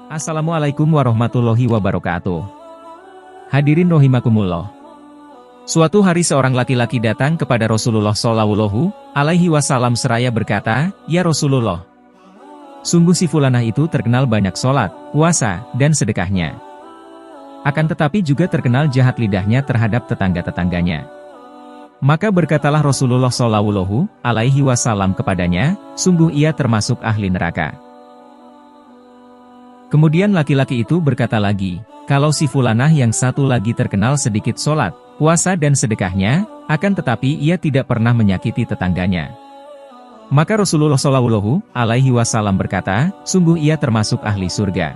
Assalamualaikum warahmatullahi wabarakatuh. Hadirin rahimakumullah. Suatu hari seorang laki-laki datang kepada Rasulullah Shallallahu Alaihi Wasallam seraya berkata, "Ya Rasulullah, sungguh si fulanah itu terkenal banyak sholat, puasa, dan sedekahnya. Akan tetapi juga terkenal jahat lidahnya terhadap tetangga-tetangganya." Maka berkatalah Rasulullah Shallallahu Alaihi Wasallam kepadanya, "Sungguh ia termasuk ahli neraka." Kemudian laki-laki itu berkata lagi, "Kalau si fulanah yang satu lagi terkenal sedikit sholat, puasa dan sedekahnya, akan tetapi ia tidak pernah menyakiti tetangganya." Maka Rasulullah Shallallahu Alaihi Wasallam berkata, "Sungguh ia termasuk ahli surga."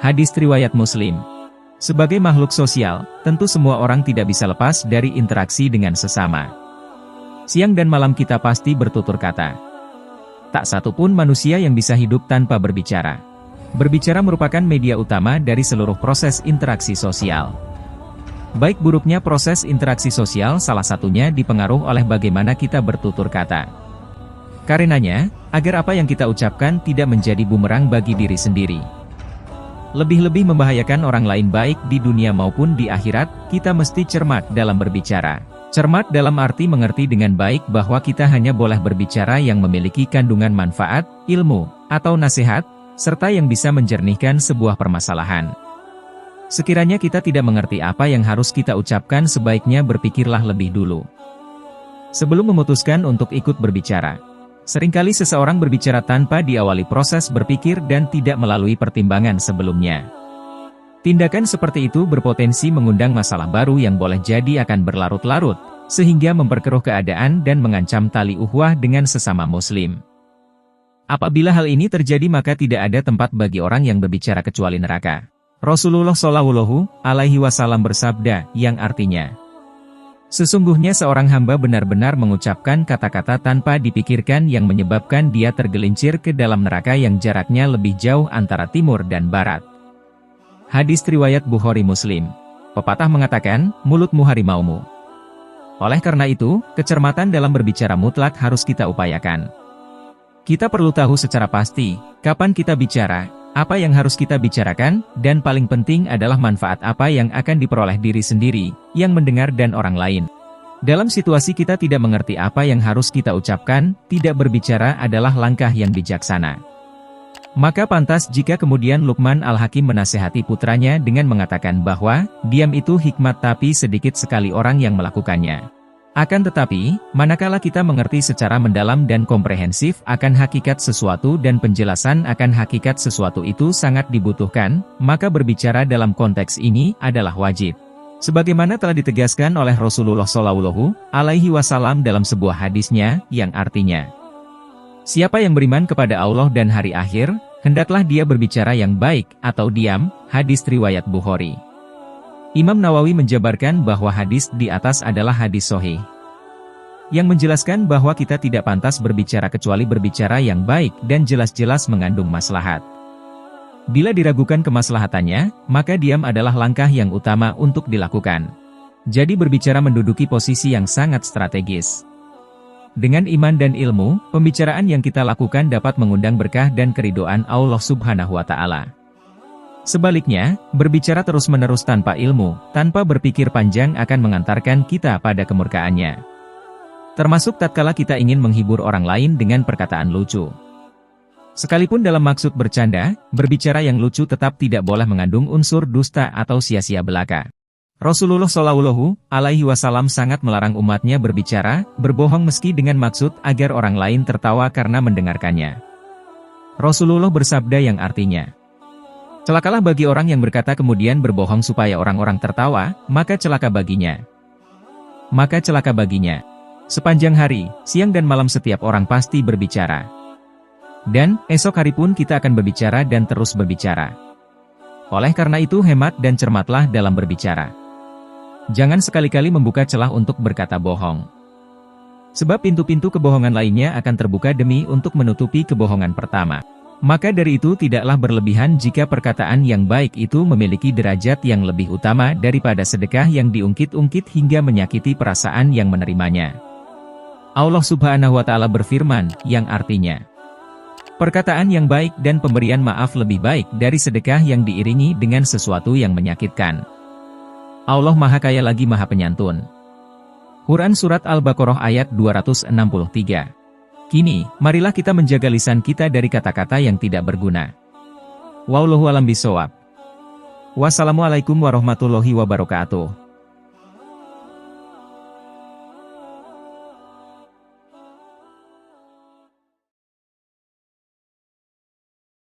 Hadis riwayat Muslim. Sebagai makhluk sosial, tentu semua orang tidak bisa lepas dari interaksi dengan sesama. Siang dan malam kita pasti bertutur kata. Tak satu pun manusia yang bisa hidup tanpa berbicara. Berbicara merupakan media utama dari seluruh proses interaksi sosial. Baik buruknya proses interaksi sosial salah satunya dipengaruhi oleh bagaimana kita bertutur kata. Karenanya, agar apa yang kita ucapkan tidak menjadi bumerang bagi diri sendiri. Lebih-lebih membahayakan orang lain baik di dunia maupun di akhirat, kita mesti cermat dalam berbicara. Cermat dalam arti mengerti dengan baik bahwa kita hanya boleh berbicara yang memiliki kandungan manfaat, ilmu, atau nasihat, serta yang bisa menjernihkan sebuah permasalahan. Sekiranya kita tidak mengerti apa yang harus kita ucapkan, sebaiknya berpikirlah lebih dulu sebelum memutuskan untuk ikut berbicara. Seringkali seseorang berbicara tanpa diawali proses berpikir dan tidak melalui pertimbangan sebelumnya. Tindakan seperti itu berpotensi mengundang masalah baru yang boleh jadi akan berlarut-larut, sehingga memperkeruh keadaan dan mengancam tali ukhuwah dengan sesama muslim. Apabila hal ini terjadi maka tidak ada tempat bagi orang yang berbicara kecuali neraka. Rasulullah Shallallahu Alaihi Wasallam bersabda, yang artinya, "Sesungguhnya seorang hamba benar-benar mengucapkan kata-kata tanpa dipikirkan yang menyebabkan dia tergelincir ke dalam neraka yang jaraknya lebih jauh antara timur dan barat." Hadis riwayat Bukhari Muslim. Pepatah mengatakan, mulutmu harimaumu. Oleh karena itu, kecermatan dalam berbicara mutlak harus kita upayakan. Kita perlu tahu secara pasti, kapan kita bicara, apa yang harus kita bicarakan, dan paling penting adalah manfaat apa yang akan diperoleh diri sendiri, yang mendengar dan orang lain. Dalam situasi kita tidak mengerti apa yang harus kita ucapkan, tidak berbicara adalah langkah yang bijaksana. Maka pantas jika kemudian Luqman Al-Hakim menasihati putranya dengan mengatakan bahwa, diam itu hikmat tapi sedikit sekali orang yang melakukannya. Akan tetapi, manakala kita mengerti secara mendalam dan komprehensif akan hakikat sesuatu dan penjelasan akan hakikat sesuatu itu sangat dibutuhkan, maka berbicara dalam konteks ini adalah wajib. Sebagaimana telah ditegaskan oleh Rasulullah Shallallahu Alaihi Wasallam dalam sebuah hadisnya, yang artinya, "Siapa yang beriman kepada Allah dan hari akhir, hendaklah dia berbicara yang baik atau diam." Hadis riwayat Bukhari. Imam Nawawi menjabarkan bahwa hadis di atas adalah hadis sahih, yang menjelaskan bahwa kita tidak pantas berbicara kecuali berbicara yang baik dan jelas-jelas mengandung maslahat. Bila diragukan kemaslahatannya, maka diam adalah langkah yang utama untuk dilakukan. Jadi berbicara menduduki posisi yang sangat strategis. Dengan iman dan ilmu, pembicaraan yang kita lakukan dapat mengundang berkah dan keridhaan Allah Subhanahu wa Ta'ala. Sebaliknya, berbicara terus-menerus tanpa ilmu, tanpa berpikir panjang akan mengantarkan kita pada kemurkaannya. Termasuk tatkala kita ingin menghibur orang lain dengan perkataan lucu. Sekalipun dalam maksud bercanda, berbicara yang lucu tetap tidak boleh mengandung unsur dusta atau sia-sia belaka. Rasulullah Shallallahu Alaihi Wasallam sangat melarang umatnya berbicara, berbohong meski dengan maksud agar orang lain tertawa karena mendengarkannya. Rasulullah bersabda yang artinya, "Celakalah bagi orang yang berkata kemudian berbohong supaya orang-orang tertawa, maka celaka baginya. Maka celaka baginya. Sepanjang hari, siang dan malam setiap orang pasti berbicara. Dan, esok hari pun kita akan berbicara dan terus berbicara. Oleh karena itu hemat dan cermatlah dalam berbicara. Jangan sekali-kali membuka celah untuk berkata bohong. Sebab pintu-pintu kebohongan lainnya akan terbuka demi untuk menutupi kebohongan pertama. Maka dari itu tidaklah berlebihan jika perkataan yang baik itu memiliki derajat yang lebih utama daripada sedekah yang diungkit-ungkit hingga menyakiti perasaan yang menerimanya." Allah Subhanahu wa Ta'ala berfirman, yang artinya, Perkataan yang baik dan pemberian maaf lebih baik dari sedekah yang diiringi dengan sesuatu yang menyakitkan. Allah Maha Kaya lagi Maha Penyantun. Quran Surat Al-Baqarah ayat 263. Kini, marilah kita menjaga lisan kita dari kata-kata yang tidak berguna. Wallahu a'lam bishawab. Wassalamualaikum warahmatullahi wabarakatuh.